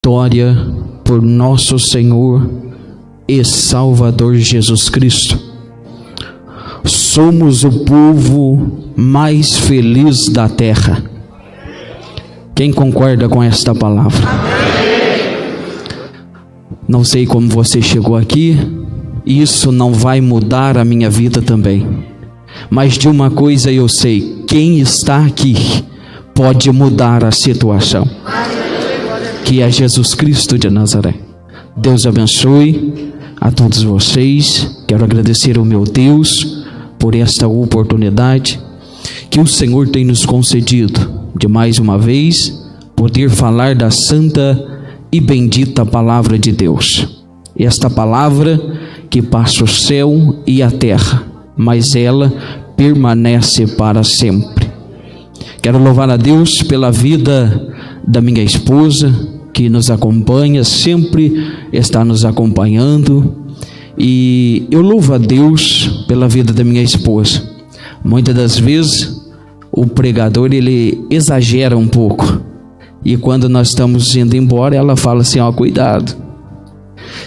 vitória por nosso Senhor e Salvador Jesus Cristo. Somos o povo mais feliz da terra. Quem concorda com esta palavra? Não sei como você chegou aqui, isso não vai mudar a minha vida também. Mas de uma coisa eu sei: quem está aqui pode mudar a situação, que é Jesus Cristo de Nazaré. Deus abençoe a todos vocês. Quero agradecer ao meu Deus por esta oportunidade que o Senhor tem nos concedido de mais uma vez poder falar da santa e bendita palavra de Deus. Esta palavra que passa o céu e a terra, mas ela permanece para sempre. Quero louvar a Deus pela vida da minha esposa, que nos acompanha, sempre está nos acompanhando. E eu louvo a Deus pela vida da minha esposa. Muitas das vezes o pregador ele exagera um pouco, e quando nós estamos indo embora ela fala assim: ó, cuidado.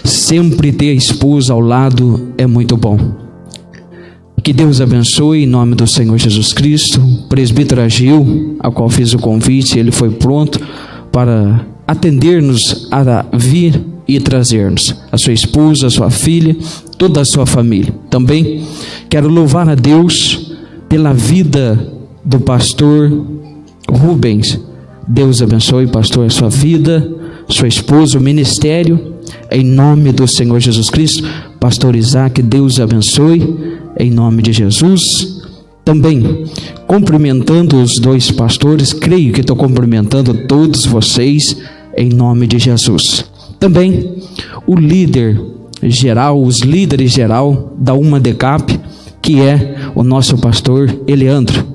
Sempre ter a esposa ao lado é muito bom. Que Deus abençoe em nome do Senhor Jesus Cristo. O presbítero Agil, a qual fiz o convite, ele foi pronto para atender-nos a vir e trazer-nos a sua esposa, a sua filha, toda a sua família. Também quero louvar a Deus pela vida do pastor Rubens. Deus abençoe, pastor, a sua vida, sua esposa, o ministério, em nome do Senhor Jesus Cristo. Pastor Isaac, Deus abençoe, em nome de Jesus. Também cumprimentando os dois pastores, creio que estou cumprimentando todos vocês, em nome de Jesus. Também o líder geral, os líderes geral da Uma Decap, que é o nosso pastor Eleandro.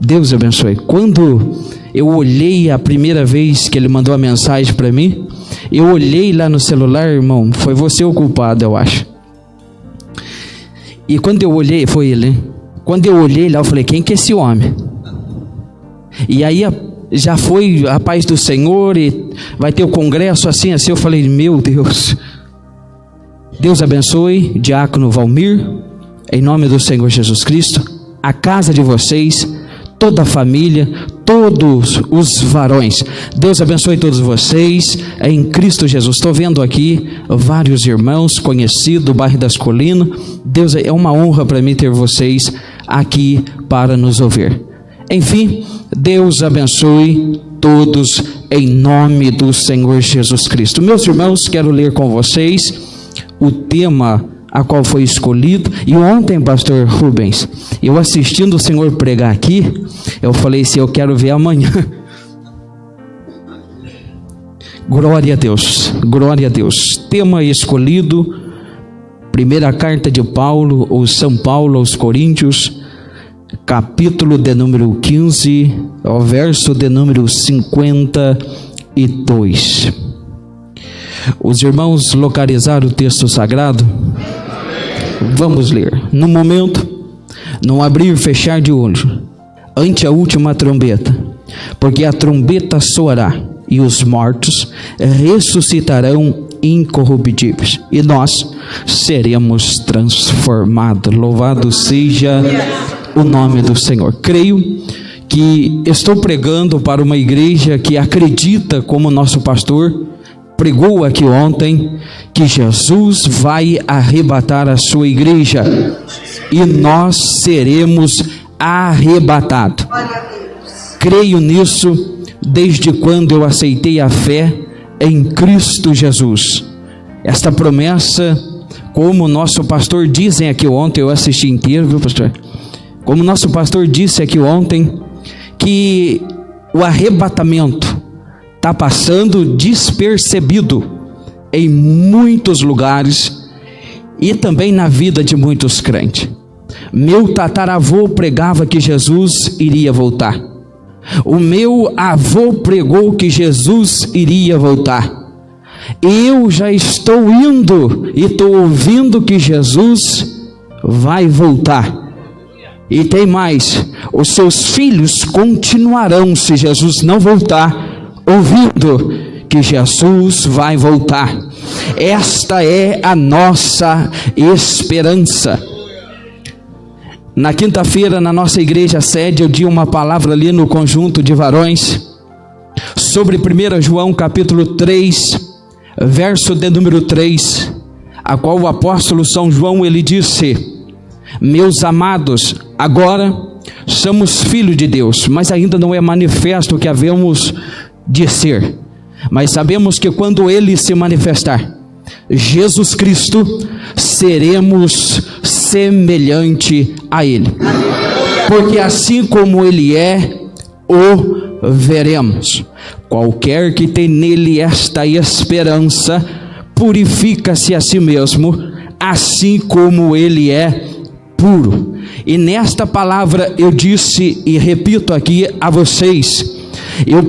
Deus abençoe. Quando eu olhei a primeira vez que ele mandou a mensagem para mim, eu olhei lá no celular, irmão, foi você o culpado, eu acho. E quando eu olhei, foi ele, né? Quando eu olhei lá, eu falei: quem que é esse homem? E aí já foi a paz do Senhor e vai ter o congresso assim, assim. Eu falei: meu Deus. Deus abençoe, diácono Valmir, em nome do Senhor Jesus Cristo, a casa de vocês, toda a família, todos os varões. Deus abençoe todos vocês em Cristo Jesus. Estou vendo aqui vários irmãos conhecidos do bairro das Colinas. Deus, é uma honra para mim ter vocês aqui para nos ouvir. Enfim, Deus abençoe todos em nome do Senhor Jesus Cristo. Meus irmãos, quero ler com vocês o tema a qual foi escolhido. E ontem, pastor Rubens, eu assistindo o senhor pregar aqui, eu falei assim: eu quero ver amanhã. Glória a Deus, glória a Deus. Tema escolhido, primeira carta de Paulo, ou São Paulo aos Coríntios, capítulo de número 15, ao verso de número 52. Os irmãos localizaram o texto sagrado? Vamos ler. No momento, no abrir e fechar de olho, ante a última trombeta, porque a trombeta soará, e os mortos ressuscitarão incorruptíveis, e nós seremos transformados. Louvado seja o nome do Senhor. Creio que estou pregando para uma igreja que acredita, como nosso pastor pregou aqui ontem, que Jesus vai arrebatar a sua igreja e nós seremos arrebatados. Creio nisso desde quando eu aceitei a fé em Cristo Jesus. Esta promessa, como nosso pastor dizem aqui ontem, eu assisti inteiro, viu, pastor? Como nosso pastor disse aqui ontem, que o arrebatamento está passando despercebido em muitos lugares e também na vida de muitos crentes. Meu tataravô pregava que Jesus iria voltar. O meu avô pregou que Jesus iria voltar. Eu já estou indo e estou ouvindo que Jesus vai voltar. E tem mais, os seus filhos continuarão, se Jesus não voltar, ouvindo que Jesus vai voltar. Esta é a nossa esperança. Na quinta-feira, na nossa igreja sede, eu dei uma palavra ali no conjunto de varões sobre 1 João capítulo 3, verso de número 3, a qual o apóstolo São João, ele disse: meus amados, agora somos filhos de Deus, mas ainda não é manifesto o que havemos de ser. Mas sabemos que quando Ele se manifestar, Jesus Cristo, seremos semelhante a Ele. Porque assim como Ele é, o veremos. Qualquer que tem nele esta esperança, purifica-se a si mesmo, assim como Ele é puro. E nesta palavra eu disse e repito aqui a vocês, eu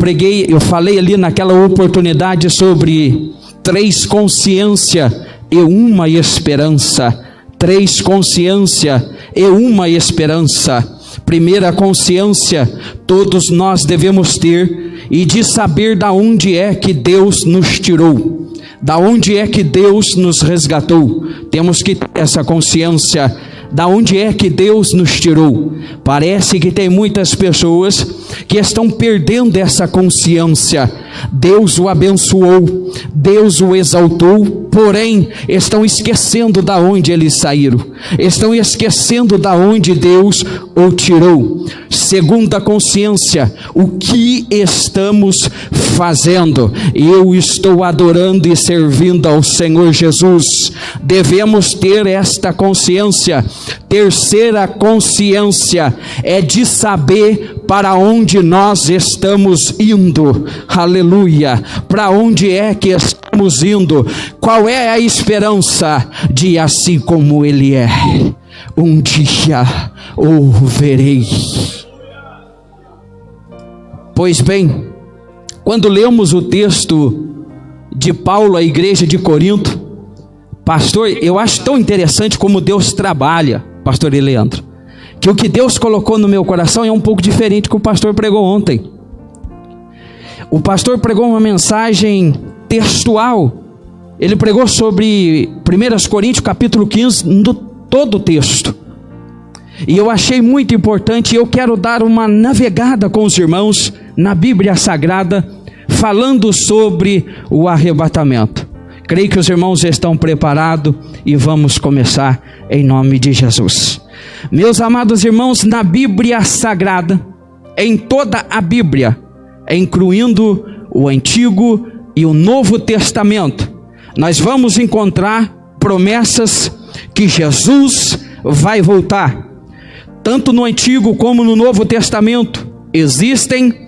falei ali naquela oportunidade sobre 3 consciência e uma esperança. 3 consciência e uma esperança. Primeira consciência, todos nós devemos ter, e de saber da onde é que Deus nos tirou, da onde é que Deus nos resgatou. Temos que ter essa consciência. Da onde é que Deus nos tirou? Parece que tem muitas pessoas que estão perdendo essa consciência. Deus o abençoou, Deus o exaltou, porém estão esquecendo da onde eles saíram, estão esquecendo da onde Deus o tirou. Segunda consciência, o que estamos fazendo? Eu estou adorando e servindo ao Senhor Jesus. Devemos ter esta consciência. Terceira consciência é de saber para onde nós estamos indo. Aleluia! Para onde é que estamos indo? Qual é a esperança? De assim como Ele é, um dia o verei. Pois bem, quando lemos o texto de Paulo à igreja de Corinto, pastor, eu acho tão interessante como Deus trabalha, pastor Leandro, que o que Deus colocou no meu coração é um pouco diferente do que o pastor pregou ontem. O pastor pregou uma mensagem textual. Ele pregou sobre 1 Coríntios capítulo 15, todo o texto. E eu achei muito importante, e eu quero dar uma navegada com os irmãos na Bíblia Sagrada, falando sobre o arrebatamento. Creio que os irmãos estão preparados e vamos começar em nome de Jesus. Meus amados irmãos, na Bíblia Sagrada, em toda a Bíblia, incluindo o Antigo e o Novo Testamento, nós vamos encontrar promessas que Jesus vai voltar. Tanto no Antigo como no Novo Testamento, existem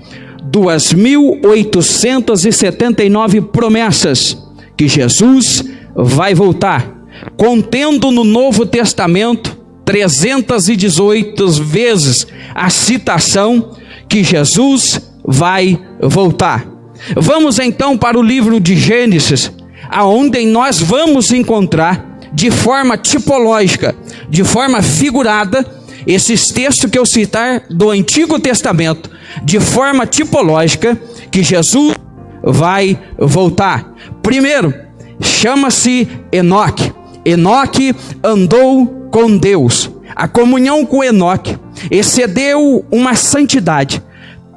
2.879 promessas que Jesus vai voltar, contendo no Novo Testamento 318 vezes a citação que Jesus vai voltar. Vamos então para o livro de Gênesis, aonde nós vamos encontrar de forma tipológica, de forma figurada, esses textos que eu citar do Antigo Testamento, de forma tipológica, que Jesus vai voltar. Primeiro, chama-se Enoque. Enoque andou com Deus. A comunhão com Enoque excedeu uma santidade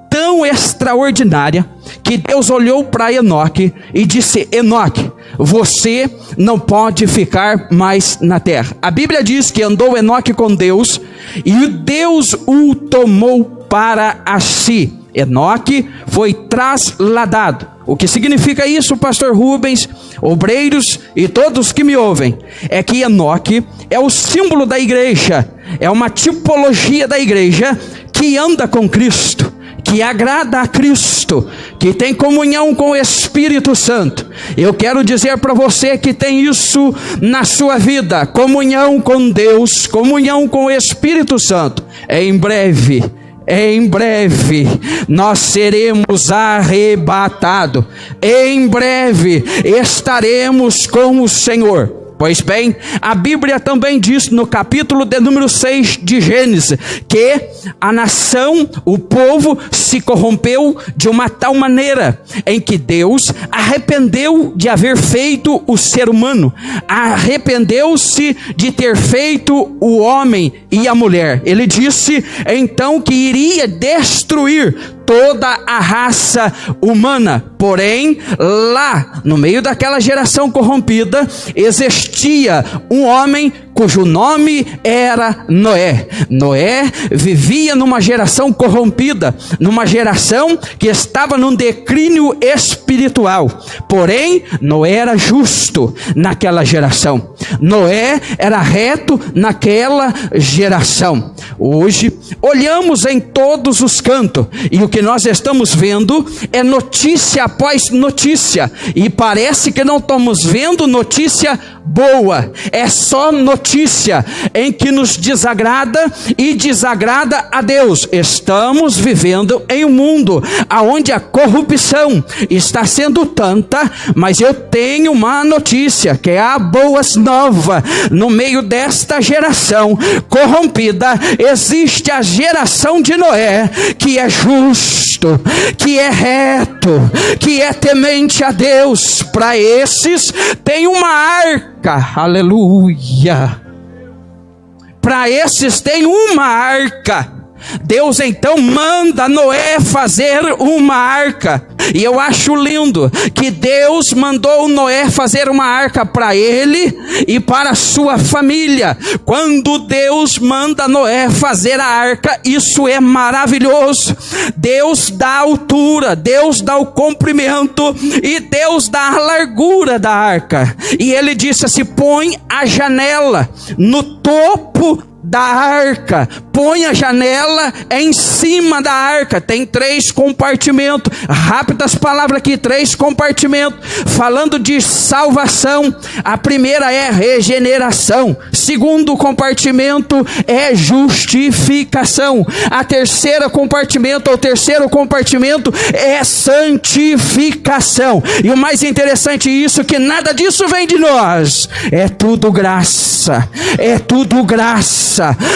tão extraordinária que Deus olhou para Enoque e disse: Enoque, você não pode ficar mais na terra. A Bíblia diz que andou Enoque com Deus e Deus o tomou para a si. Enoque foi trasladado. O que significa isso, pastor Rubens, obreiros e todos que me ouvem? É que Enoque é o símbolo da igreja, é uma tipologia da igreja que anda com Cristo, que agrada a Cristo, que tem comunhão com o Espírito Santo. Eu quero dizer para você que tem isso na sua vida, comunhão com Deus, comunhão com o Espírito Santo. Em breve nós seremos arrebatados, em breve estaremos com o Senhor. Pois bem, a Bíblia também diz no capítulo de número 6 de Gênesis, que a nação, o povo, se corrompeu de uma tal maneira, em que Deus arrependeu de haver feito o ser humano, arrependeu-se de ter feito o homem e a mulher. Ele disse então que iria destruir toda a raça humana. Porém, lá no meio daquela geração corrompida, existia um homem cujo nome era Noé. Noé vivia numa geração corrompida, numa geração que estava num declínio espiritual. Porém, Noé era justo naquela geração. Noé era reto naquela geração. Hoje, olhamos em todos os cantos, e o que nós estamos vendo é notícia após notícia, e parece que não estamos vendo notícia boa, é só notícia em que nos desagrada e desagrada a Deus. Estamos vivendo em um mundo onde a corrupção está sendo tanta, mas eu tenho uma notícia, que é a boas novas. No meio desta geração corrompida, existe a geração de Noé, que é justo, que é reto, que é temente a Deus. Para esses tem uma arca, aleluia. Para esses tem uma arca. Deus então manda Noé fazer uma arca. E eu acho lindo que Deus mandou Noé fazer uma arca para ele e para a sua família. Quando Deus manda Noé fazer a arca, isso é maravilhoso. Deus dá a altura, Deus dá o comprimento e Deus dá a largura da arca. E ele disse assim: põe a janela no topo da arca, põe a janela em cima da arca. Tem 3 compartimentos, rápidas palavras aqui, 3 compartimentos, falando de salvação. A primeira é regeneração, segundo compartimento é justificação, a terceira compartimento, o terceiro compartimento é santificação. E o mais interessante é isso, que nada disso vem de nós, é tudo graça, é tudo graça.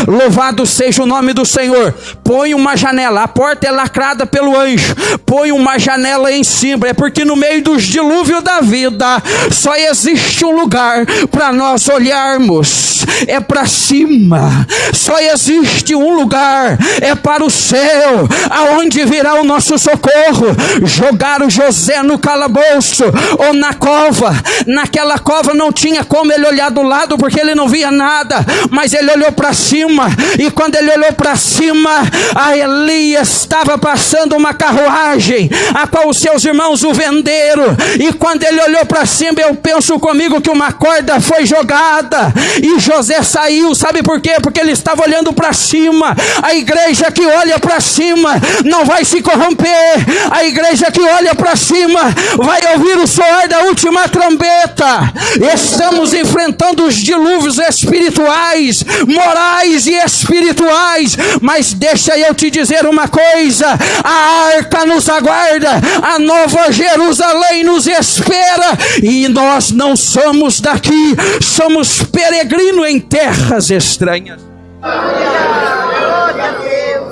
Louvado seja o nome do Senhor. Põe uma janela, a porta é lacrada pelo anjo, põe uma janela em cima. É porque no meio dos dilúvios da vida só existe um lugar para nós olharmos, é para cima. Só existe um lugar, é para o céu, aonde virá o nosso socorro. Jogaram José no calabouço ou na cova. Naquela cova não tinha como ele olhar do lado, porque ele não via nada, mas ele olhou para cima, e quando ele olhou para cima, a Elias estava passando uma carruagem, a qual os seus irmãos o venderam, e quando ele olhou para cima, eu penso comigo que uma corda foi jogada, e José saiu. Sabe por quê? Porque ele estava olhando para cima. A igreja que olha para cima não vai se corromper, a igreja que olha para cima vai ouvir o soar da última trombeta. Estamos enfrentando os dilúvios espirituais, morais e espirituais, mas deixa eu te dizer uma coisa: a arca nos aguarda, a nova Jerusalém nos espera, e nós não somos daqui, somos peregrinos em terras estranhas.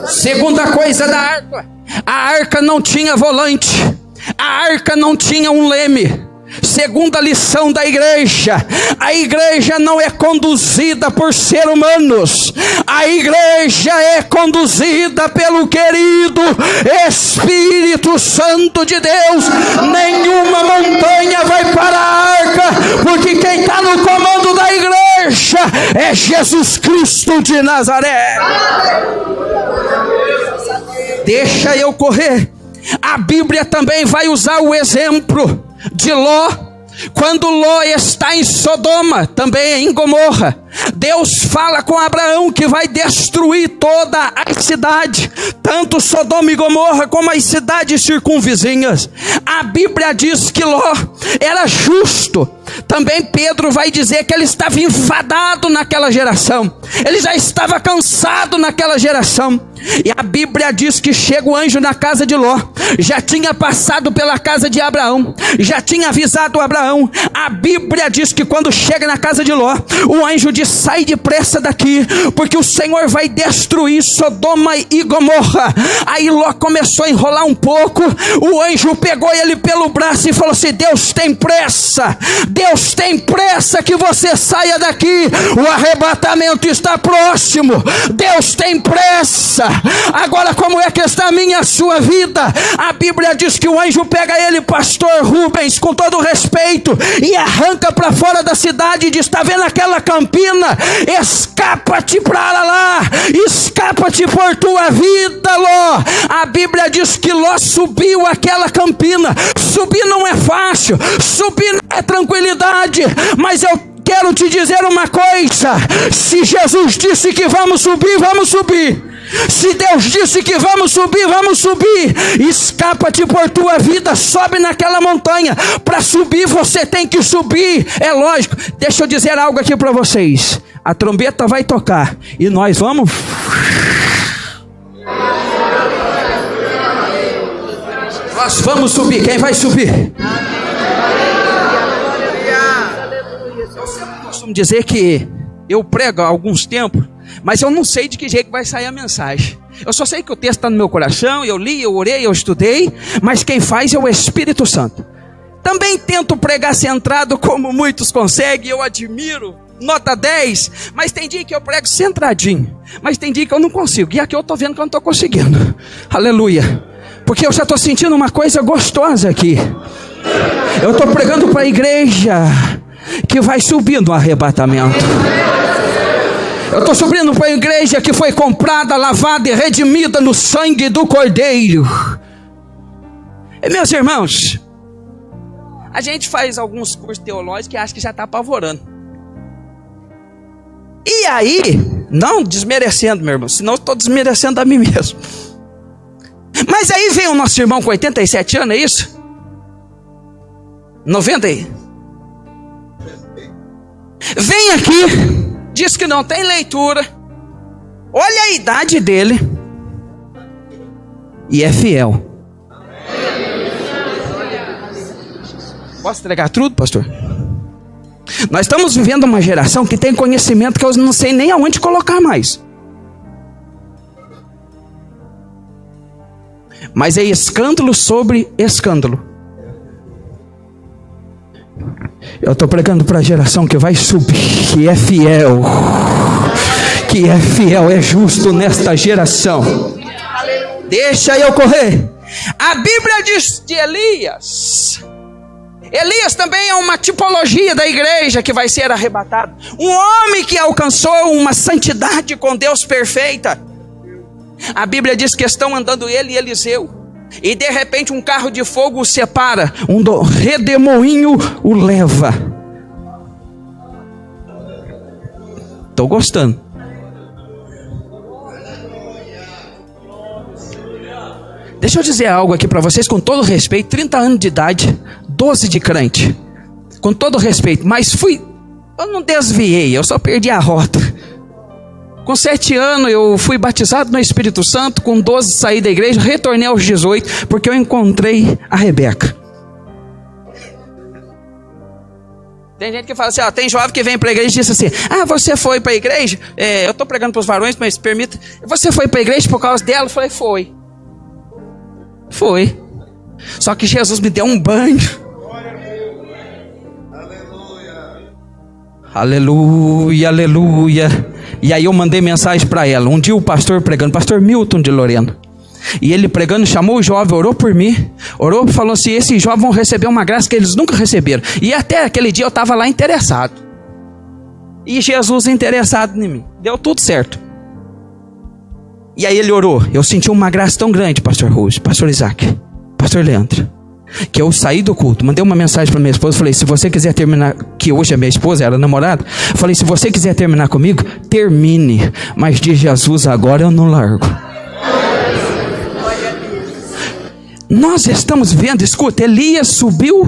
Segunda coisa da arca: a arca não tinha volante, a arca não tinha um leme. Segunda lição da igreja: a igreja não é conduzida por seres humanos, a igreja é conduzida pelo querido Espírito Santo de Deus. Nenhuma montanha vai para a arca, porque quem está no comando da igreja é Jesus Cristo de Nazaré. Deixa eu correr. A Bíblia também vai usar o exemplo de Ló. Quando Ló está em Sodoma, também em Gomorra, Deus fala com Abraão que vai destruir toda a cidade, tanto Sodoma e Gomorra como as cidades circunvizinhas. A Bíblia diz que Ló era justo. Também Pedro vai dizer que ele estava enfadado naquela geração, ele já estava cansado naquela geração. E a Bíblia diz que chega o anjo na casa de Ló, já tinha passado pela casa de Abraão, já tinha avisado Abraão. A Bíblia diz que quando chega na casa de Ló, o anjo diz: sai depressa daqui, porque o Senhor vai destruir Sodoma e Gomorra. Aí Ló começou a enrolar um pouco, o anjo pegou ele pelo braço e falou assim: Deus tem pressa, Deus tem pressa que você saia daqui, o arrebatamento está próximo, Deus tem pressa. Agora, como é que está a minha, a sua vida? A Bíblia diz que o anjo pega ele, pastor Rubens, com todo respeito, e arranca para fora da cidade e diz: está vendo aquela campina? Escapa-te para lá, escapa-te por tua vida, Ló. A Bíblia diz que Ló subiu aquela campina. Subir não é fácil, subir não é tranquilidade, mas eu quero te dizer uma coisa: se Jesus disse que vamos subir, vamos subir. Se Deus disse que vamos subir, vamos subir. Escapa-te por tua vida, sobe naquela montanha. Para subir você tem que subir, é lógico. Deixa eu dizer algo aqui para vocês: a trombeta vai tocar e nós vamos. Nós vamos subir. Quem vai subir? Eu sempre costumo dizer que eu prego há alguns tempos, mas eu não sei de que jeito vai sair a mensagem. Eu só sei que o texto está no meu coração, eu li, eu orei, eu estudei, mas quem faz é o Espírito Santo. Também tento pregar centrado como muitos conseguem, eu admiro, nota 10, mas tem dia que eu prego centradinho, mas tem dia que eu não consigo, e aqui eu estou vendo que eu não estou conseguindo. Aleluia, porque eu já estou sentindo uma coisa gostosa aqui. Eu estou pregando para a igreja que vai subir no arrebatamento. Eu estou subindo para a igreja que foi comprada, lavada e redimida no sangue do Cordeiro. E meus irmãos, a gente faz alguns cursos teológicos e acha que já está apavorando. E aí, não desmerecendo, meu irmão, senão eu estou desmerecendo a mim mesmo. Mas aí vem o nosso irmão com 87 anos, é isso? 90 aí. Vem aqui, diz que não tem leitura, olha a idade dele e é fiel. Posso entregar tudo, pastor? Nós estamos vivendo uma geração que tem conhecimento que eu não sei nem aonde colocar mais. Mas é escândalo sobre escândalo. Eu estou pregando para a geração que vai subir, que é fiel, é justo nesta geração. Deixa eu correr. A Bíblia diz de Elias. Elias também é uma tipologia da igreja que vai ser arrebatado. Um homem que alcançou uma santidade com Deus perfeita. A Bíblia diz que estão andando ele e Eliseu, e de repente um carro de fogo o separa, um redemoinho o leva. Estou gostando. Deixa eu dizer algo aqui para vocês com todo respeito. 30 anos de idade, 12 de crente, com todo respeito, mas eu não desviei, eu só perdi a rota. Com 7 anos eu fui batizado no Espírito Santo, com 12 saí da igreja, retornei aos 18, porque eu encontrei a Rebeca. Tem gente que fala assim, tem jovem que vem para a igreja e diz assim: você foi para a igreja? Eu estou pregando para os varões, mas permita, você foi para a igreja por causa dela? Eu falei, foi. Só que Jesus me deu um banho. Aleluia, aleluia. E aí eu mandei mensagem para ela. Um dia o pastor pregando, pastor Milton de Lorena, e ele pregando, chamou o jovem, orou por mim, falou assim: esses jovens vão receber uma graça que eles nunca receberam. E até aquele dia eu estava lá interessado, e Jesus interessado em mim, deu tudo certo. E aí ele orou, eu senti uma graça tão grande, pastor Rose, pastor Isaac, pastor Leandro. que eu saí do culto, mandei uma mensagem para minha esposa, falei, se você quiser terminar, que hoje é minha esposa, era namorada, falei, se você quiser terminar comigo, termine, mas de Jesus agora eu não largo. Nós estamos vendo, escuta, Elias subiu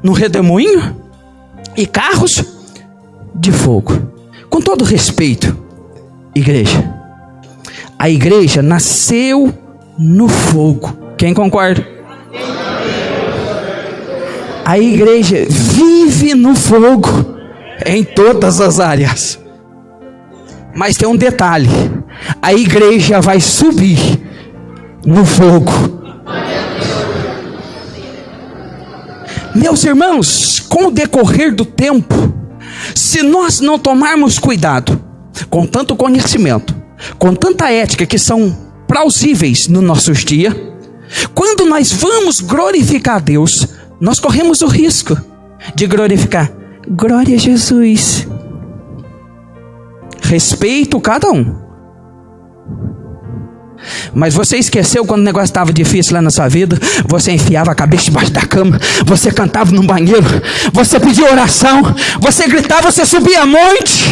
no redemoinho e carros de fogo. Com todo respeito, igreja, a igreja nasceu no fogo. Quem concorda? A igreja vive no fogo em todas as áreas. Mas tem um detalhe: a igreja vai subir no fogo. Meus irmãos, com o decorrer do tempo, se nós não tomarmos cuidado, com tanto conhecimento, com tanta ética que são plausíveis nos nossos dias, quando nós vamos glorificar a Deus, nós corremos o risco de glorificar. Glória a Jesus. Respeito cada um. Mas você esqueceu quando o negócio estava difícil lá na sua vida? Você enfiava a cabeça debaixo da cama, você cantava no banheiro, você pedia oração, você gritava, você subia monte,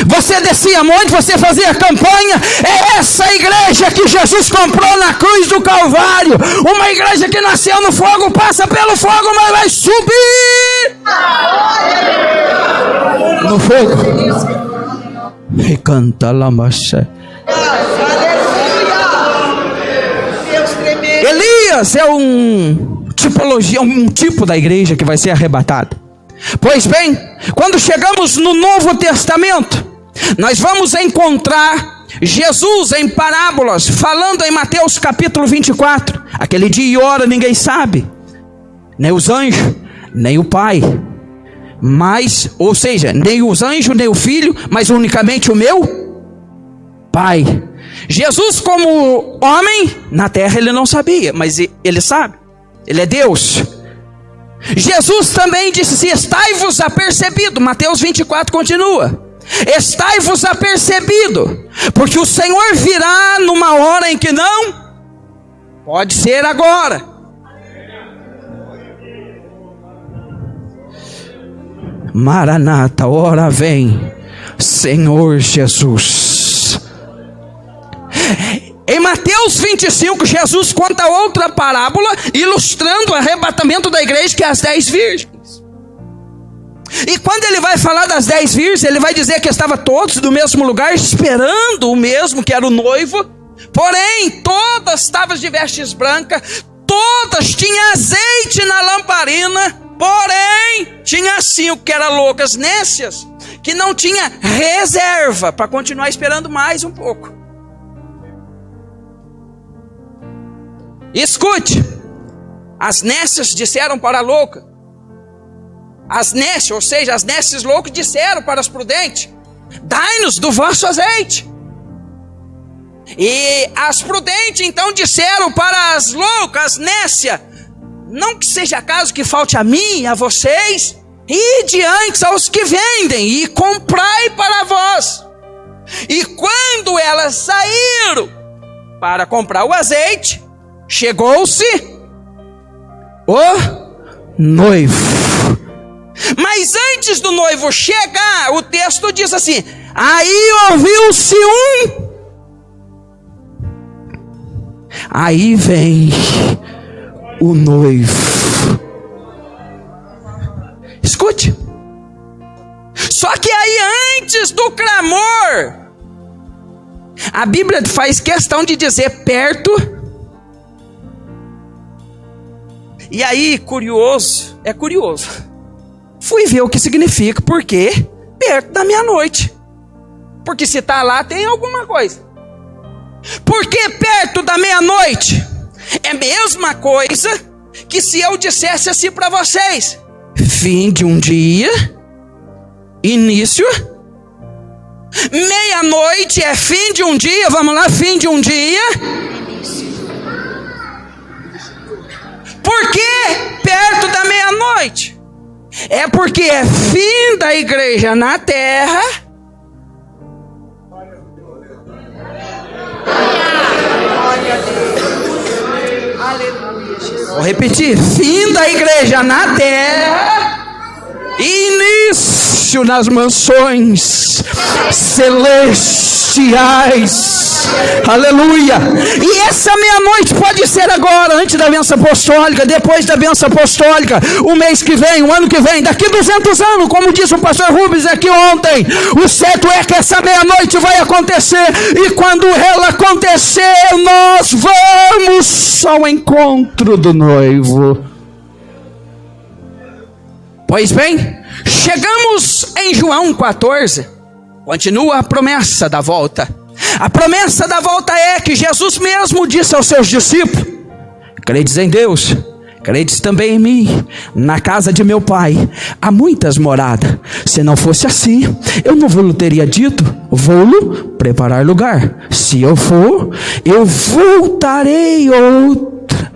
você descia monte, você fazia campanha. É essa igreja que Jesus comprou na cruz do Calvário. Uma igreja que nasceu no fogo, passa pelo fogo, mas vai subir no fogo. E canta lá, macha. Elias é um tipo da igreja que vai ser arrebatada. Pois bem, quando chegamos no Novo Testamento, nós vamos encontrar Jesus em parábolas, falando em Mateus capítulo 24. Aquele dia e hora ninguém sabe, nem os anjos, nem o Pai, mas, ou seja, nem os anjos, nem o Filho, mas unicamente o meu Pai. Jesus, como homem, na terra ele não sabia, mas ele sabe, ele é Deus. Jesus também disse, estai-vos apercebido. Mateus 24 continua, estai-vos apercebido, porque o Senhor virá numa hora em que não pode ser agora. Maranata, ora vem, Senhor Jesus. Em Mateus 25, Jesus conta outra parábola, ilustrando o arrebatamento da igreja, que é as 10 virgens. E quando ele vai falar das 10 virgens, ele vai dizer que estavam todos no mesmo lugar, esperando o mesmo, que era o noivo. Porém, todas estavam de vestes brancas, todas tinham azeite na lamparina. Porém, tinha 5 que eram loucas, nécias, que não tinha reserva para continuar esperando mais um pouco. Escute, as nécias disseram para a louca, as nécias, ou seja, as nécias loucas disseram para as prudentes, dai-nos do vosso azeite. E as prudentes então disseram para as loucas, as nécias, não que seja caso que falte a mim, a vocês, e diante aos que vendem, e comprai para vós. E quando elas saíram para comprar o azeite, chegou-se o noivo. Mas antes do noivo chegar, o texto diz assim, aí ouviu-se aí vem o noivo. Escute. Só que aí antes do clamor, a Bíblia faz questão de dizer perto. E aí, curioso, fui ver o que significa, porque perto da meia-noite. Porque se está lá, tem alguma coisa. Porque perto da meia-noite é a mesma coisa que se eu dissesse assim para vocês: fim de um dia, início. Meia-noite é fim de um dia, vamos lá, fim de um dia. Por que perto da meia-noite? É porque é fim da igreja na terra. Vou repetir: fim da igreja na terra, início nas mansões celestiais. Aleluia! E essa meia-noite pode ser agora, antes da bênção apostólica, depois da bênção apostólica, o mês que vem, o ano que vem, daqui 200 anos, como disse o pastor Rubens aqui ontem. O certo é que essa meia-noite vai acontecer, e quando ela acontecer, nós vamos ao encontro do noivo. Pois bem, chegamos em João 14, continua a promessa da volta. A promessa da volta é que Jesus mesmo disse aos seus discípulos: credes em Deus, credes também em mim. Na casa de meu pai há muitas moradas. Se não fosse assim, eu não vou teria dito: vou preparar lugar. Se eu for, eu voltarei outra.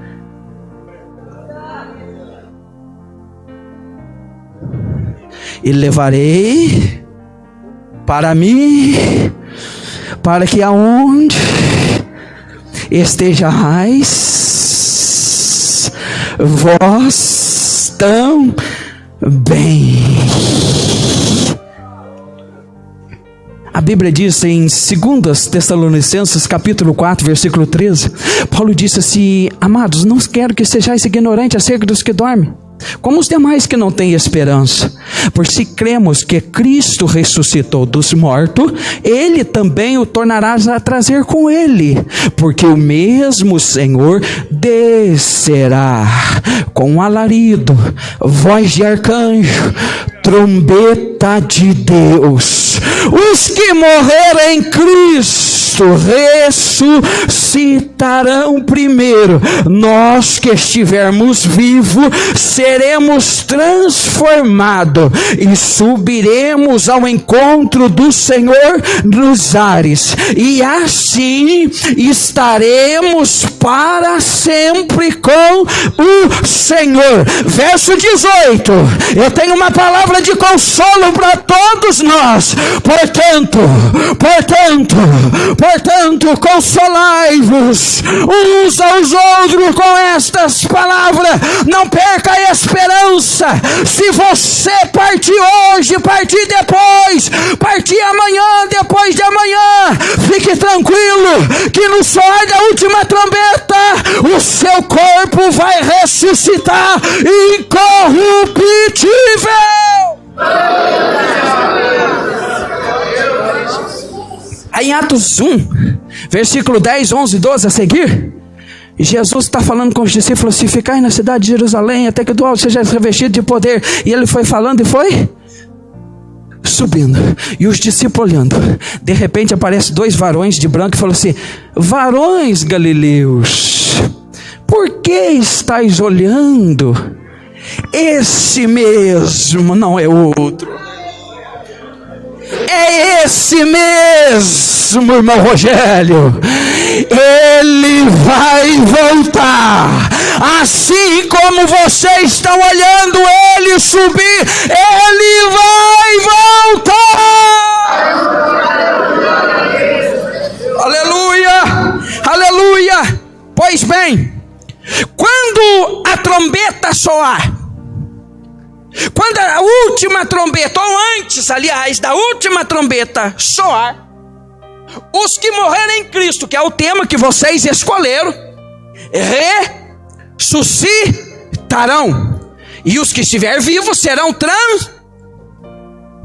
E levarei para mim, para que aonde estejais, vós também. A Bíblia diz em 2 Tessalonicenses capítulo 4, versículo 13, Paulo disse assim: amados, não quero que sejais ignorantes acerca dos que dormem, como os demais que não têm esperança. Por se cremos que Cristo ressuscitou dos mortos, Ele também o tornará a trazer com Ele, porque o mesmo Senhor descerá com alarido, voz de arcanjo, trombeta de Deus. Os que morreram em Cristo ressuscitarão primeiro. Nós que estivermos vivos seremos transformados e subiremos ao encontro do Senhor nos ares, e assim estaremos para sempre com o Senhor. Verso 18, eu tenho uma palavra de consolo para todos nós. Portanto, consolai-vos uns aos outros com estas palavras. Não perca a esperança. Se você partir hoje, partir depois, partir amanhã, depois de amanhã, fique tranquilo que no soar da última trombeta, o seu corpo vai ressuscitar incorruptível. Aí em Atos 1, versículo 10, 11, 12 a seguir, Jesus está falando com os discípulos assim: ficai na cidade de Jerusalém até que do alto seja revestido de poder. E ele foi falando e foi subindo, e os discípulos olhando. De repente aparecem 2 varões de branco e falam assim: varões galileus, por que estáis olhando? Esse mesmo, não é outro, é esse mesmo, irmão Rogério. Ele vai voltar. Assim como vocês estão olhando ele subir, ele vai voltar. Aleluia, aleluia. Pois bem, quando a trombeta soar, quando a última trombeta, ou antes, aliás, da última trombeta soar, os que morreram em Cristo, que é o tema que vocês escolheram, ressuscitarão. E os que estiverem vivos serão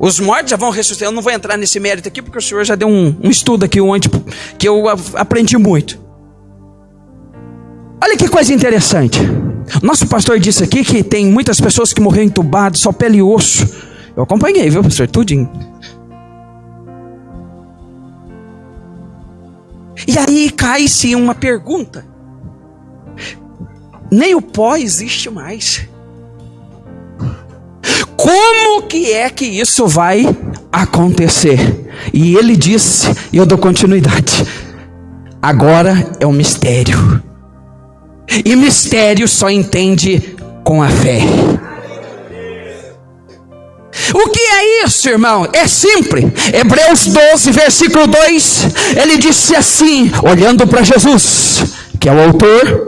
os mortos já vão ressuscitar. Eu não vou entrar nesse mérito aqui, porque o senhor já deu um estudo aqui ontem, que eu aprendi muito. Olha que coisa interessante. Nosso pastor disse aqui que tem muitas pessoas que morreram entubadas, só pele e osso. Eu acompanhei, viu, pastor? Tudinho. E aí cai-se uma pergunta: nem o pó existe mais. Como que é que isso vai acontecer? E ele disse, e eu dou continuidade: agora é um mistério. E mistério só entende com a fé. O que é isso, irmão? É simples. Hebreus 12, versículo 2, ele disse assim, olhando para Jesus, que é o autor,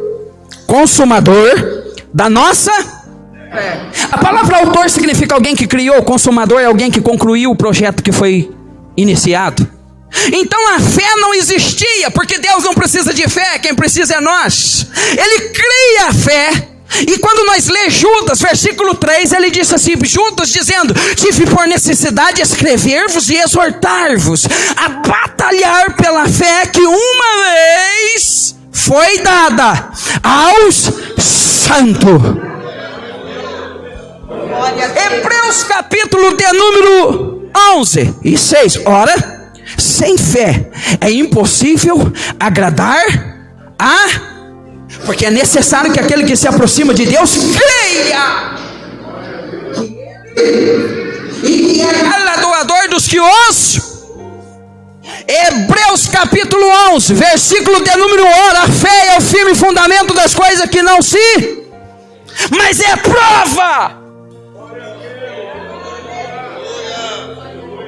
consumador da nossa fé. A palavra autor significa alguém que criou, consumador é alguém que concluiu o projeto que foi iniciado. Então a fé não existia, porque Deus não precisa de fé, quem precisa é nós. Ele cria a fé. E quando nós lemos Judas, versículo 3, ele disse assim, Judas dizendo, tive por necessidade escrever-vos e exortar-vos a batalhar pela fé que uma vez foi dada aos santos. Hebreus capítulo de número 11 e 6, ora, sem fé é impossível agradar a... Porque é necessário que aquele que se aproxima de Deus creia e que é galardoador dos que os... Hebreus capítulo 11, versículo de número 1, a fé é o firme fundamento das coisas que não se... Mas é prova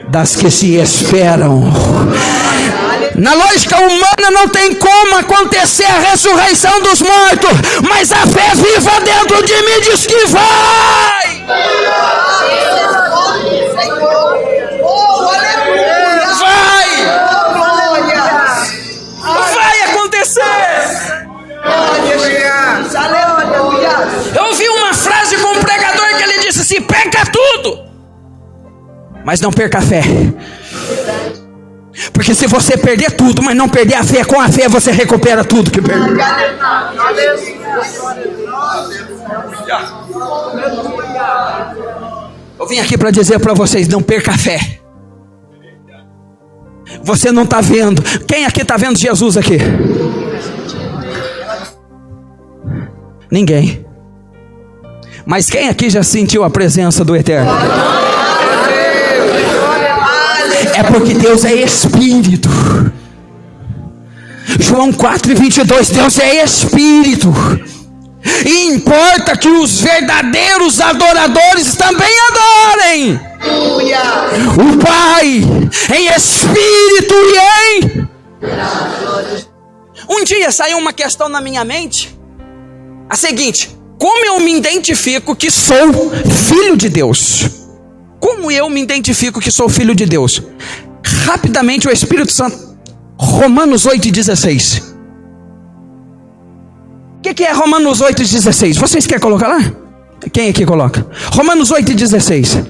das que se esperam. Na lógica humana não tem como acontecer a ressurreição dos mortos, mas a fé viva dentro de mim diz que vai. Vai acontecer. Eu ouvi uma frase com um pregador que ele disse assim, perca tudo, mas não perca a fé. Porque se você perder tudo, mas não perder a fé, com a fé você recupera tudo que perdeu. Eu vim aqui para dizer para vocês, não perca a fé. Você não está vendo. Quem aqui está vendo Jesus aqui? Ninguém. Mas quem aqui já sentiu a presença do Eterno? É porque Deus é Espírito. João 4:22, Deus é Espírito. E importa que os verdadeiros adoradores também adorem o Pai em Espírito e em... Um dia saiu uma questão na minha mente, a seguinte: como eu me identifico que sou filho de Deus? Como eu me identifico que sou filho de Deus? Rapidamente o Espírito Santo, Romanos 8:16. O que é Romanos 8:16? Vocês querem colocar lá? Quem aqui coloca? Romanos 8:16.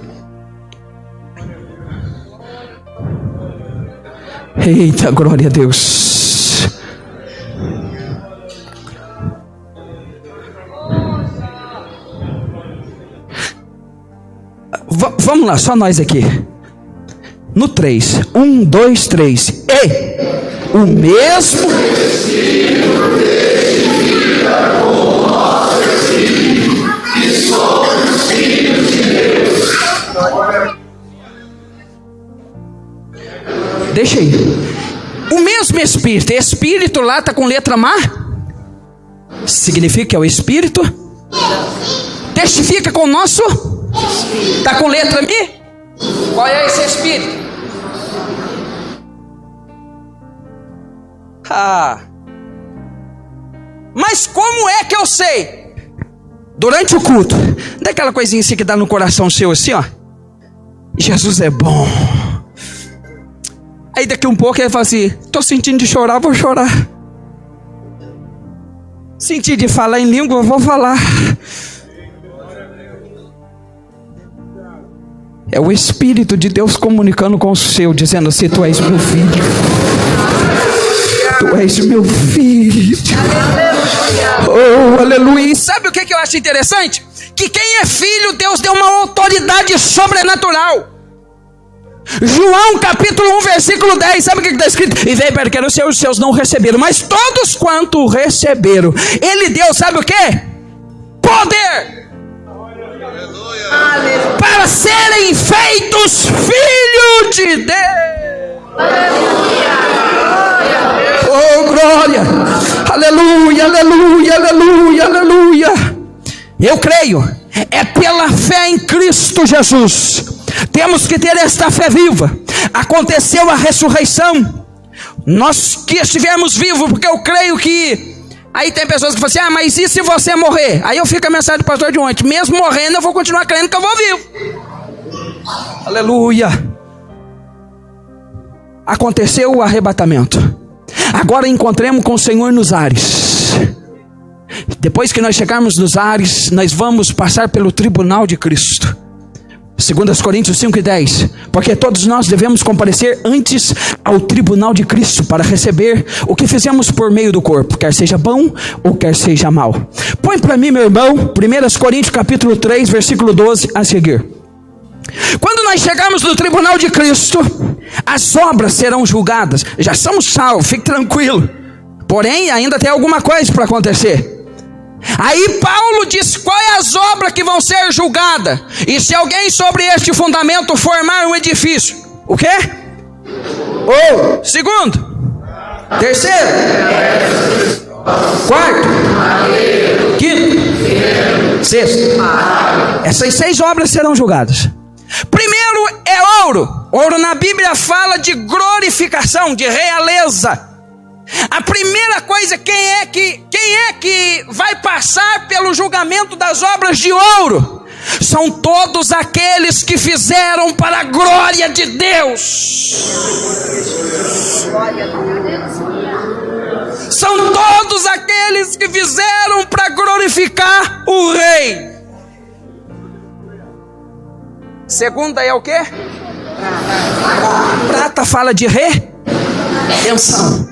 Eita, glória a Deus. Vamos lá, só nós aqui. No 3. 1, 2, 3. E o mesmo Espírito testifica com o nosso Espírito que somos filhos de Deus. Deixa aí. O mesmo Espírito. Espírito lá está com letra má? Significa que é o Espírito? Testifica com o nosso? Está com letra Mi? Qual é esse Espírito? Mas como é que eu sei? Durante o culto, daquela coisinha assim que dá no coração seu assim, ó. Jesus é bom. Aí daqui um pouco ele fala assim: estou sentindo de chorar, vou chorar. Senti de falar em língua, vou falar. É o Espírito de Deus comunicando com o seu, dizendo assim: tu és meu filho. Tu és meu filho. Oh, aleluia. E sabe o que eu acho interessante? Que quem é filho, Deus deu uma autoridade sobrenatural. João capítulo 1, versículo 10. Sabe o que está escrito? E veio para que os seus não receberam, mas todos quanto receberam, Ele deu, sabe o que? Poder para serem feitos filhos de Deus. Oh, glória. Aleluia, aleluia, aleluia, aleluia. Eu creio, é pela fé em Cristo Jesus. Temos que ter esta fé viva. Aconteceu a ressurreição, nós que estivermos vivos, porque eu creio que Aí tem pessoas que falam assim, mas e se você morrer? Aí eu fico a mensagem do pastor de ontem, mesmo morrendo eu vou continuar crendo que eu vou vivo. Aleluia. Aconteceu o arrebatamento. Agora encontremos com o Senhor nos ares. Depois que nós chegarmos nos ares, nós vamos passar pelo tribunal de Cristo. 2 Coríntios 5:10. Porque todos nós devemos comparecer antes ao tribunal de Cristo para receber o que fizemos por meio do corpo, quer seja bom ou quer seja mal. Põe para mim, meu irmão, 1 Coríntios capítulo 3, versículo 12 a seguir. Quando nós chegarmos no tribunal de Cristo, as obras serão julgadas. Já somos salvos, fique tranquilo. Porém, ainda tem alguma coisa para acontecer. Aí Paulo diz qual é as obras que vão ser julgadas. E se alguém sobre este fundamento formar um edifício, o quê? Ou, segundo, terceiro, quarto, quinto, sexto. Essas 6 obras serão julgadas. Primeiro é ouro. Ouro na Bíblia fala de glorificação, de realeza. A primeira coisa, quem é que vai passar pelo julgamento das obras de ouro? São todos aqueles que fizeram para a glória de Deus. São todos aqueles que fizeram para glorificar o Rei. Segunda é o quê? Prata fala de redenção.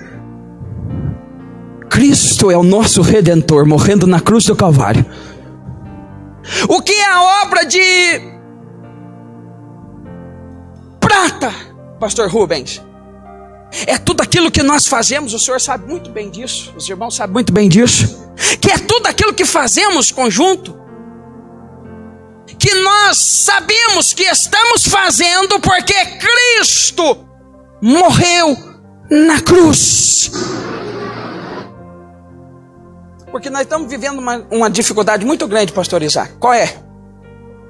Cristo é o nosso Redentor, morrendo na cruz do Calvário. O que é a obra de prata, pastor Rubens? É tudo aquilo que nós fazemos, o senhor sabe muito bem disso, os irmãos sabem muito bem disso, que é tudo aquilo que fazemos conjunto, que nós sabemos que estamos fazendo porque Cristo morreu na cruz. Porque nós estamos vivendo uma dificuldade muito grande, pastor Isaac. Qual é?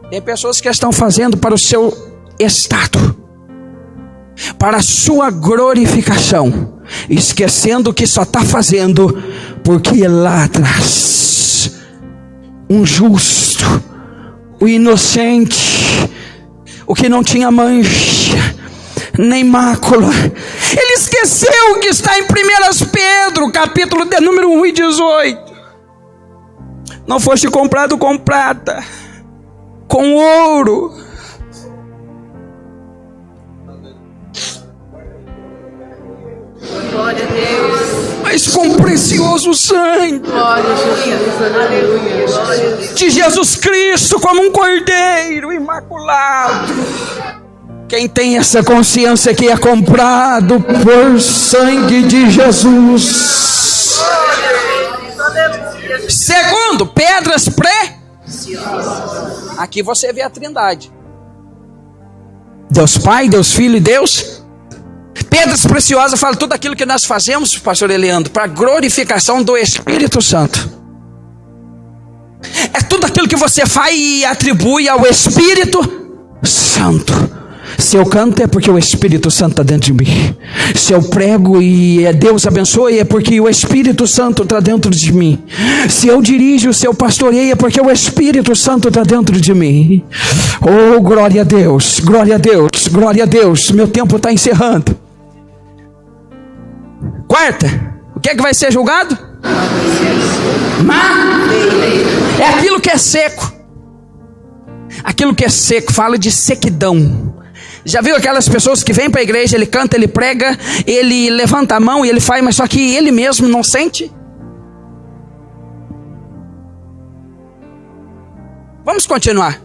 Tem pessoas que estão fazendo para o seu status, para a sua glorificação, esquecendo que só está fazendo porque lá atrás um justo, o inocente, o que não tinha mancha nem mácula, ele esqueceu o que está em 1 Pedro capítulo de número 1 e 18. Não foste comprado com prata, com ouro, glória a Deus, mas com precioso sangue de Jesus Cristo, como um cordeiro imaculado. Quem tem essa consciência que é comprado por sangue de Jesus. Segundo, pedras preciosas. Aqui você vê a Trindade: Deus Pai, Deus Filho e Deus. Pedras preciosas fala tudo aquilo que nós fazemos, pastor Eliandro, para a glorificação do Espírito Santo. É tudo aquilo que você faz e atribui ao Espírito Santo. Se eu canto é porque o Espírito Santo está dentro de mim. Se eu prego e Deus abençoe é porque o Espírito Santo está dentro de mim. Se eu dirijo, se eu pastoreio é porque o Espírito Santo está dentro de mim. Oh, glória a Deus, glória a Deus, glória a Deus. Meu tempo está encerrando. Quarta, o que é que vai ser julgado? É aquilo que é seco. Aquilo que é seco, fala de sequidão. Já viu aquelas pessoas que vêm para a igreja, ele canta, ele prega, ele levanta a mão e ele faz, mas só que ele mesmo não sente? Vamos continuar.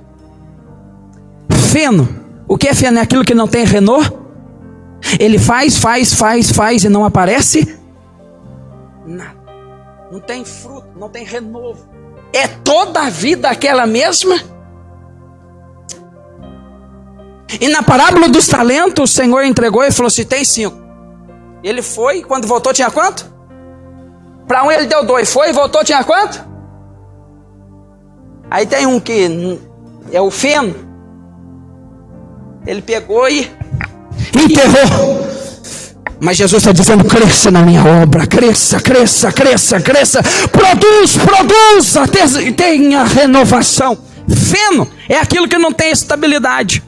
Feno. O que é feno? É aquilo que não tem renor? Ele faz e não aparece nada. Não tem fruto, não tem renovo. É toda a vida aquela mesma. E na parábola dos talentos, o Senhor entregou e falou assim: tem 5. Ele foi, e quando voltou tinha quanto? Para um ele deu 2, foi e voltou tinha quanto? Aí tem um que é o feno. Ele pegou e enterrou. Mas Jesus está dizendo: cresça na minha obra, cresça, cresça, cresça, cresça, produza, tenha renovação. Feno é aquilo que não tem estabilidade.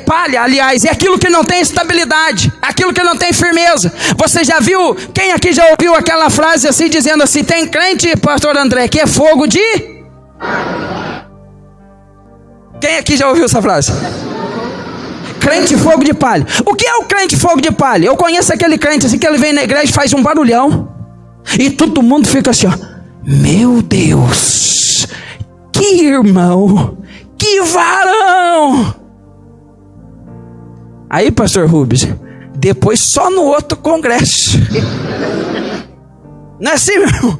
Palha, aliás, é aquilo que não tem estabilidade, aquilo que não tem firmeza. Você já viu, quem aqui já ouviu aquela frase assim, dizendo assim: tem crente, pastor André, que é fogo de... Quem aqui já ouviu essa frase? Crente fogo de palha. O que é o crente fogo de palha? Eu conheço aquele crente assim, que ele vem na igreja e faz um barulhão, e todo mundo fica assim, ó: meu Deus, que irmão, que varão. Aí, pastor Rubens, depois só no outro congresso. Não é assim, meu irmão?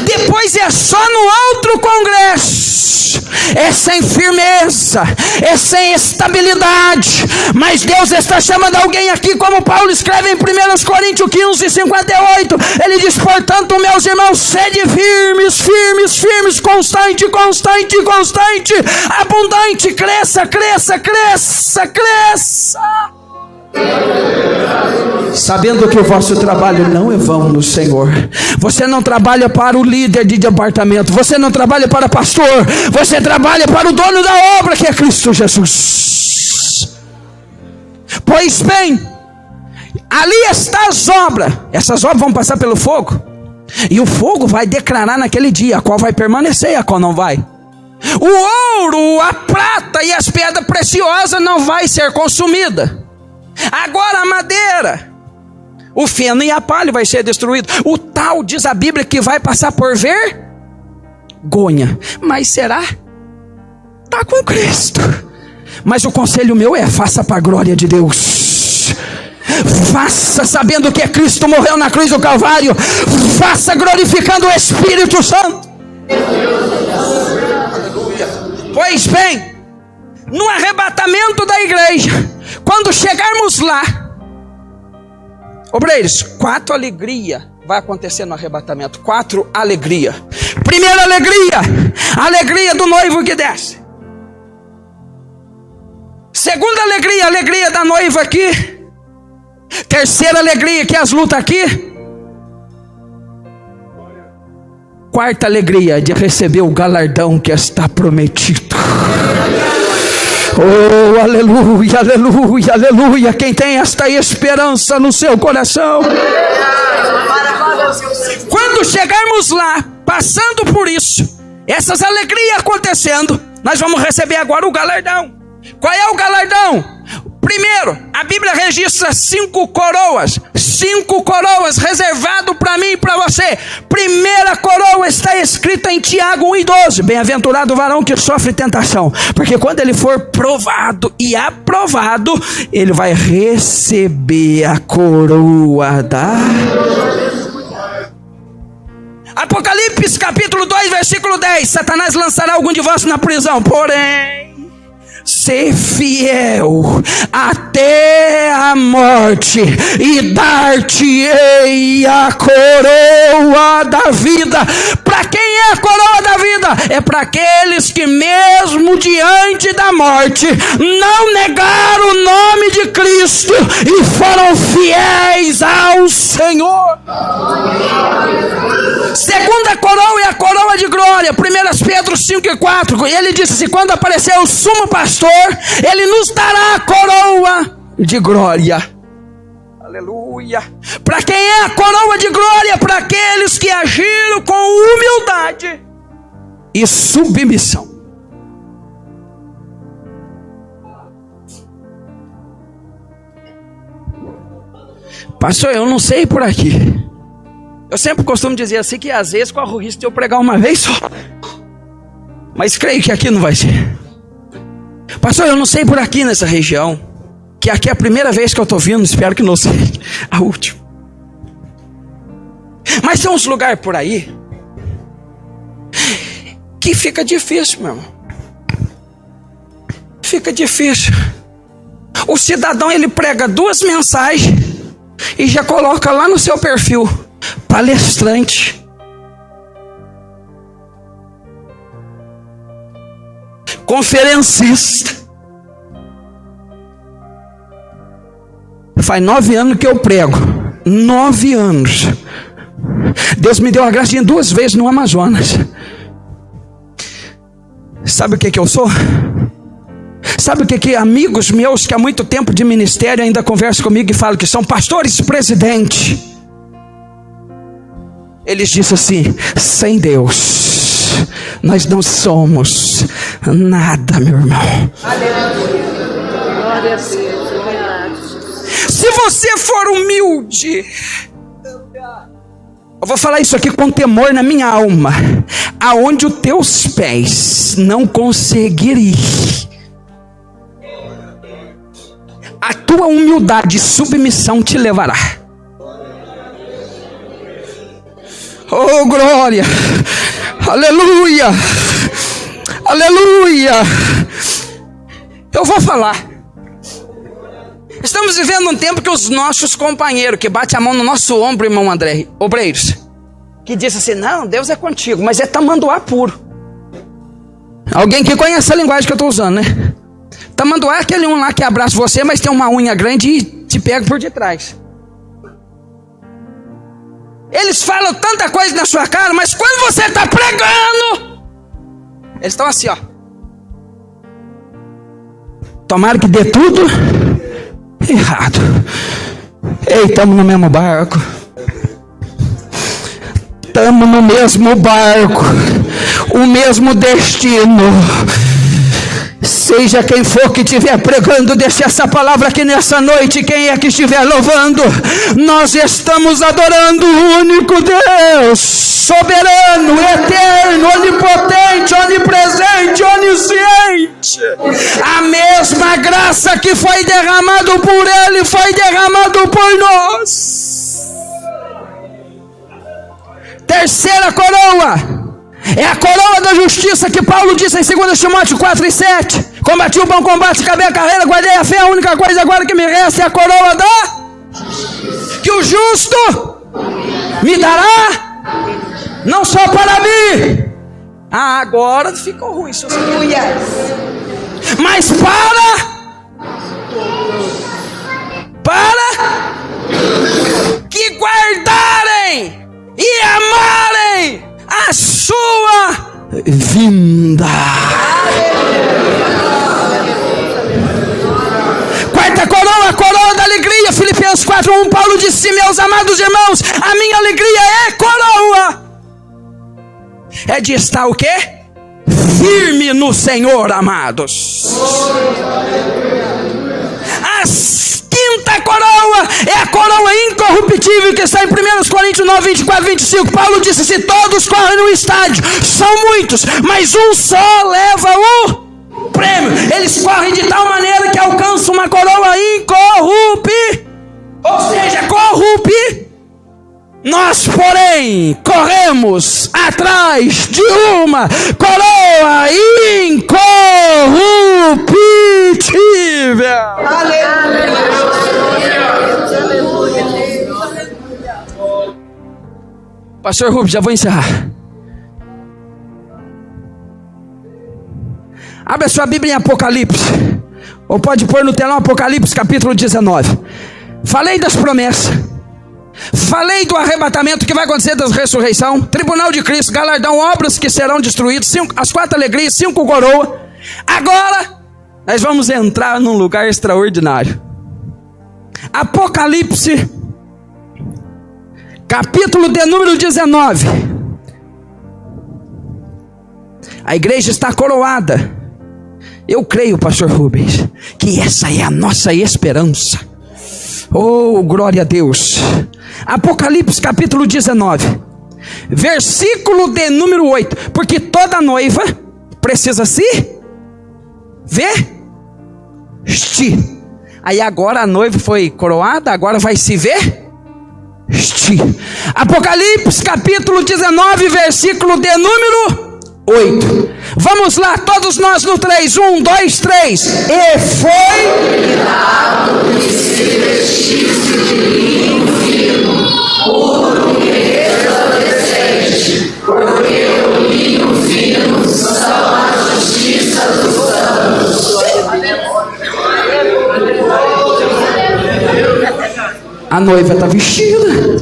Depois é só no outro congresso. É sem firmeza, é sem estabilidade. Mas Deus está chamando alguém aqui, como Paulo escreve em 1 Coríntios 15:58. Ele diz: portanto, meus irmãos, sede firmes, firmes, firmes, constante, constante, constante, abundante, cresça, cresça, cresça, cresça, sabendo que o vosso trabalho não é vão no Senhor. Você não trabalha para o líder de departamento, você não trabalha para pastor, você trabalha para o dono da obra, que é Cristo Jesus. Pois bem, ali está as obras. Essas obras vão passar pelo fogo, e o fogo vai declarar naquele dia a qual vai permanecer e a qual não vai. O ouro, a prata e as pedras preciosas não vai ser consumida. Agora a madeira, o feno e a palha vai ser destruído. O tal, diz a Bíblia, que vai passar por vergonha. Mas será? Está com Cristo. Mas o conselho meu é: faça para a glória de Deus. Faça sabendo que Cristo morreu na cruz do Calvário. Faça glorificando o Espírito Santo. Pois bem, no arrebatamento da igreja, quando chegarmos lá, obreiros, 4 alegrias vai acontecer no arrebatamento. 4 alegrias. Primeira alegria, a alegria do noivo que desce. Segunda alegria, a alegria da noiva aqui. Terceira alegria, que é as lutas aqui. Quarta alegria, de receber o galardão que está prometido. Oh, aleluia, aleluia, aleluia. Quem tem esta esperança no seu coração, quando chegarmos lá, passando por isso, essas alegrias acontecendo, nós vamos receber agora o galardão. Qual é o galardão? Primeiro, a Bíblia registra 5 coroas. 5 coroas reservado para mim e para você. Primeira coroa está escrita em Tiago 1:12. Bem-aventurado o varão que sofre tentação, porque quando ele for provado e aprovado, ele vai receber a coroa da... Apocalipse capítulo 2, versículo 10. Satanás lançará algum de vós na prisão, porém ser fiel até a morte, e dar-te-ei a coroa da vida. Para quem é a coroa da vida? É para aqueles que mesmo diante da morte não negaram o nome de Cristo e foram fiéis ao Senhor. Segunda coroa é a coroa de glória. 1 Pedro 5:4. Ele disse assim: quando aparecer o sumo pastor, ele nos dará a coroa de glória. Aleluia. Para quem é a coroa de glória? Para aqueles que agiram com humildade e submissão. Pastor, eu não sei por aqui. Eu sempre costumo dizer assim, que às vezes corre o risco de eu pregar uma vez só, mas creio que aqui não vai ser. Pastor, eu não sei por aqui nessa região, que aqui é a primeira vez que eu estou vindo, espero que não seja a última. Mas tem uns lugares por aí que fica difícil, meu irmão. Fica difícil. O cidadão, ele prega 2 mensagens e já coloca lá no seu perfil: palestrante. Conferencista. Faz 9 anos que eu prego. 9 anos. Deus me deu a graça de ir 2 vezes no Amazonas. Sabe o que eu sou? Sabe o que amigos meus que há muito tempo de ministério ainda conversam comigo e falam que são pastores presidente? Eles dizem assim: sem Deus nós não somos nada, meu irmão. Glória a Deus. Se você for humilde, eu vou falar isso aqui com temor na minha alma, aonde os teus pés não conseguirem ir, a tua humildade e submissão te levará. Oh, glória, aleluia, aleluia. Eu vou falar. Estamos vivendo um tempo que os nossos companheiros, que bate a mão no nosso ombro, irmão André, obreiros, que diz assim: não, Deus é contigo, mas é tamanduá puro. Alguém que conhece a linguagem que eu estou usando, né? Tamanduá é aquele um lá que abraça você, mas tem uma unha grande e te pega por detrás. Eles falam tanta coisa na sua cara, mas quando você está pregando, eles estão assim, ó. Tomara que dê tudo errado. Ei, estamos no mesmo barco. Estamos no mesmo barco. O mesmo destino. Seja quem for que estiver pregando, deixe essa palavra aqui nessa noite. Quem é que estiver louvando, nós estamos adorando o único Deus, soberano, eterno, onipotente, onipresente, onisciente. A mesma graça que foi derramado por Ele, foi derramado por nós. Terceira coroa é a coroa da justiça, que Paulo disse em 2 Timóteo 4:7. Combati o bom combate, acabei a carreira, guardei a fé. A única coisa agora que me resta é a coroa que o justo me dará, não só para mim. Agora ficou ruim, seus aleluias. Mas para que guardarem e amarem a sua vinda. Quarta coroa, a coroa da alegria. Filipenses 4:1, Paulo disse: meus amados irmãos, a minha alegria é coroa. É de estar o quê? Firme no Senhor, amados. Quinta coroa é a coroa incorruptível, que está em 1 Coríntios 9:24-25. Paulo disse: se todos correm no estádio, são muitos, mas um só leva o prêmio. Eles correm de tal maneira que alcançam uma coroa incorruptível, ou seja, corruptível. Nós, porém, corremos atrás de uma coroa incorruptível. Aleluia. Pastor Rubens, já vou encerrar. Abre a sua Bíblia em Apocalipse, ou pode pôr no telão Apocalipse capítulo 19. Falei das promessas, falei do arrebatamento que vai acontecer, da ressurreição, tribunal de Cristo, galardão, obras que serão destruídas, as 4 alegrias, 5 coroas. Agora nós vamos entrar num lugar extraordinário. Apocalipse capítulo de número 19. A igreja está coroada. Eu creio, pastor Rubens, que essa é a nossa esperança. Oh, glória a Deus. Apocalipse capítulo 19, versículo de número 8. Porque toda noiva precisa se vestir. Aí agora a noiva foi coroada, agora vai se vestir. Apocalipse capítulo 19, versículo de número 8. Vamos lá, todos nós no 3, 1, 2, 3. E foi dado que se vestisse de linho fino, puro e resplandecente, porque o linho fino são a justiça dos santos. A noiva está vestida.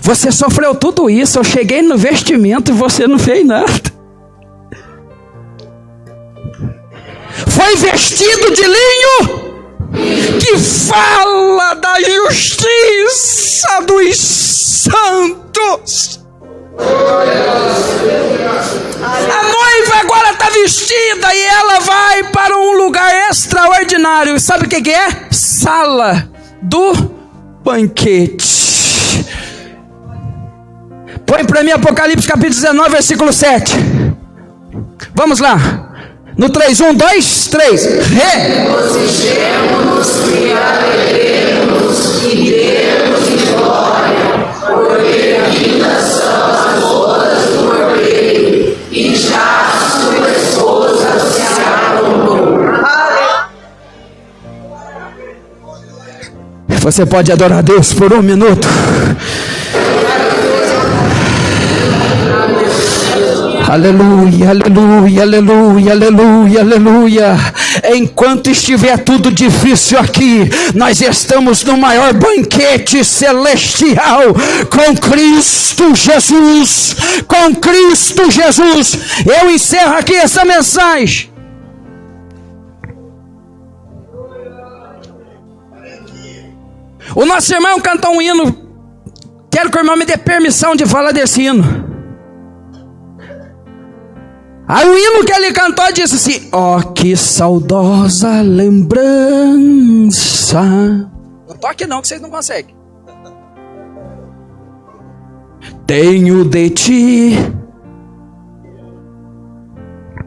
Você sofreu tudo isso, eu cheguei no vestimento e você não fez nada. Foi vestido de linho que fala da justiça dos santos. A noiva agora está vestida e ela vai para um lugar extraordinário. Sabe o que é? Sala do banquete. Põe para mim Apocalipse capítulo 19, versículo 7. Vamos lá. No 3, 1, 2, 3. Regocijemo-nos e alegremos e demos glória, porque vindas são as bodas do Cordeiro, e já a sua esposa se aprontou. Você pode adorar a Deus por um minuto? Aleluia, aleluia, aleluia, aleluia, aleluia. Enquanto estiver tudo difícil aqui, nós estamos no maior banquete celestial com Cristo Jesus. Com Cristo Jesus. Eu encerro aqui essa mensagem. O nosso irmão cantou um hino. Quero que o irmão me dê permissão de falar desse hino. Aí o hino que ele cantou disse assim: ó, que saudosa lembrança. Não toque não, que vocês não conseguem. Tenho de ti.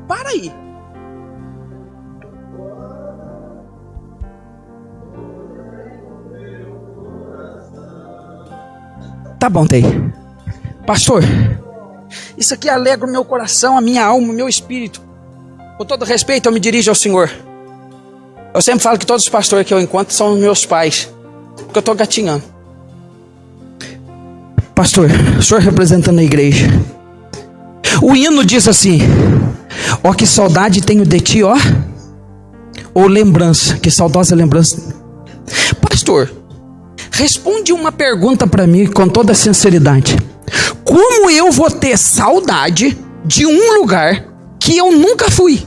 Para aí. Tá bom, Tei. Pastor, isso aqui alegra o meu coração, a minha alma, o meu espírito. Com todo respeito, eu me dirijo ao Senhor. Eu sempre falo que todos os pastores que eu encontro são meus pais, porque eu estou gatinhando. Pastor, o senhor representando a igreja. O hino diz assim: ó, que saudade tenho de ti, ó. Ou lembrança, que saudosa lembrança. Pastor, responde uma pergunta para mim com toda sinceridade. Como eu vou ter saudade de um lugar que eu nunca fui?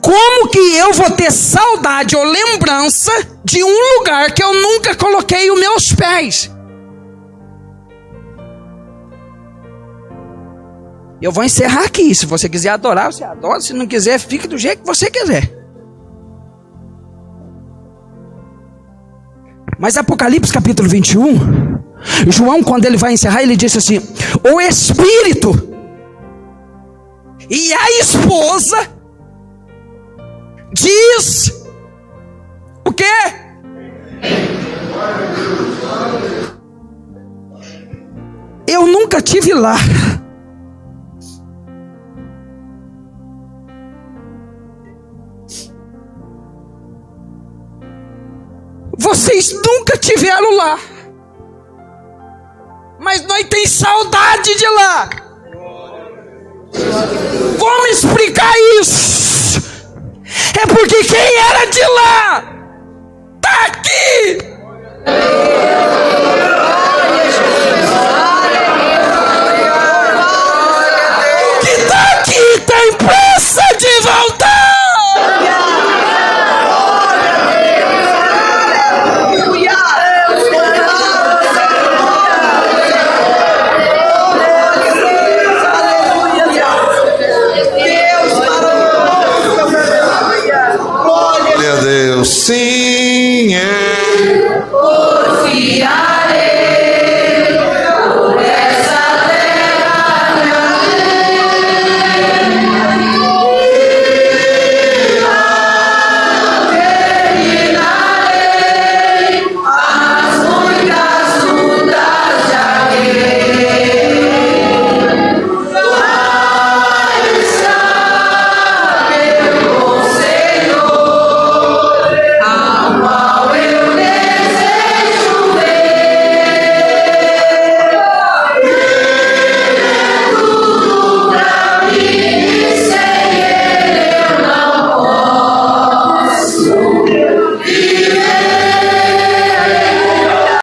Como que eu vou ter saudade ou lembrança de um lugar que eu nunca coloquei os meus pés? Eu vou encerrar aqui. Se você quiser adorar, você adora. Se não quiser, fique do jeito que você quiser. Mas Apocalipse capítulo 21, João, quando ele vai encerrar, ele disse assim: o Espírito e a esposa diz o quê? Eu nunca tive lá. Vocês nunca tiveram lá, mas nós temos saudade de lá. Vamos explicar isso. É porque quem era de lá